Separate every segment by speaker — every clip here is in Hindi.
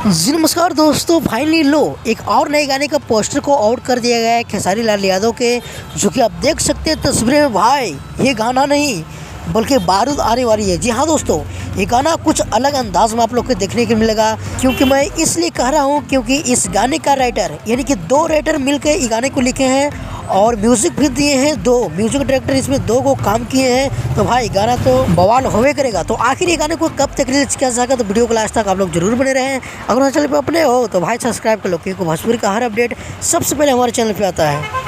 Speaker 1: जी नमस्कार दोस्तों, फाइनली लो एक और नए गाने का पोस्टर को आउट कर दिया गया है खेसारी लाल यादव के, जो कि आप देख सकते हैं तस्वीरें में। भाई ये गाना नहीं बल्कि बारूद आने वाली है। जी हाँ दोस्तों, ये गाना कुछ अलग अंदाज में आप लोग को देखने को मिलेगा। क्योंकि मैं इसलिए कह रहा हूँ क्योंकि इस गाने का राइटर यानी कि दो राइटर मिलकर ये गाने को लिखे हैं और म्यूजिक भी दिए हैं। दो म्यूजिक डायरेक्टर इसमें दो को काम किए हैं। तो भाई गाना तो बवाल होवे करेगा। तो आखिर ये गाने को कब तक रिलीज किया जाएगा, तो वीडियो को लास्ट तक आप लोग जरूर बने रहें। अगर हमारे चैनल पे अपने हो तो भाई सब्सक्राइब कर लो, क्योंकि भोजपुरी का हर अपडेट सबसे पहले हमारे चैनल पे आता है।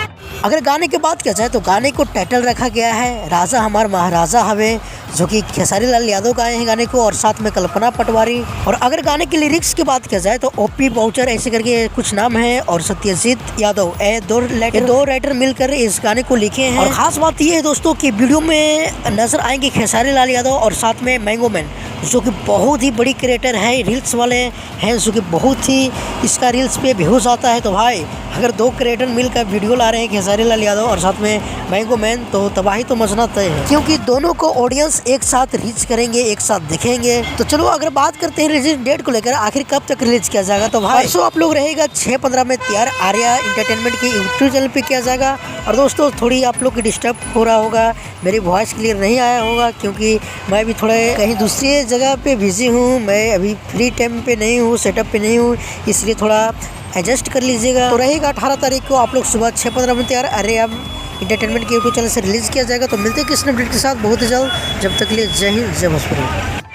Speaker 1: अगर गाने की बात किया जाए तो गाने को टाइटल रखा गया है राजा हमार महाराजा हवे, जो कि खेसारी लाल यादव गाए हैं गाने को, और साथ में कल्पना पटवारी। और अगर गाने की लिरिक्स की बात किया जाए तो ओपी बाउचर ऐसे करके कुछ नाम है, और सत्यजीत यादव दो राइटर मिलकर इस गाने को लिखे हैं। और खास बात ये है दोस्तों कि वीडियो में नजर आएंगे खेसारी लाल यादव और साथ में मैंगो मैन, जो कि बहुत ही बड़ी क्रिएटर है, रील्स वाले हैं, जो कि बहुत ही इसका रील्स पे व्यूज आता है। तो भाई अगर दो क्रिएटर मिलकर वीडियो ला रहे हैं खेसारी लाल यादव और साथ में मैंगो मैन, तो तबाही तो मचना तय है, क्योंकि दोनों को ऑडियंस एक साथ रीच करेंगे, एक साथ दिखेंगे। तो चलो अगर बात करते हैं रिलीज डेट को लेकर, आखिर कब तक रिलीज किया जाएगा, तो भाई परसों आप लोग रहेगा 6-15 में तैयार आर्या एंटरटेनमेंट के यूट्यूब चैनल पे किया जाएगा। और दोस्तों थोड़ी आप लोग की डिस्टर्ब हो रहा होगा, मेरी वॉइस क्लियर नहीं आया होगा, क्योंकि मैं भी थोड़े कहीं दूसरी जगह पे बिजी हूँ। मैं अभी फ्री टाइम पे नहीं हूँ, सेटअप पे नहीं हूँ, इसलिए थोड़ा एडजस्ट कर लीजिएगा। तो रहेगा 18 तारीख को आप लोग सुबह 6-15 में तैयार आर्या एंटरटेनमेंट के यूट्यूब चैनल से रिलीज किया जाएगा। तो मिलते हैं किसी अपडेट के साथ बहुत ही जल्द। जब तक के लिए जय हिंद, जय भोजपुरी।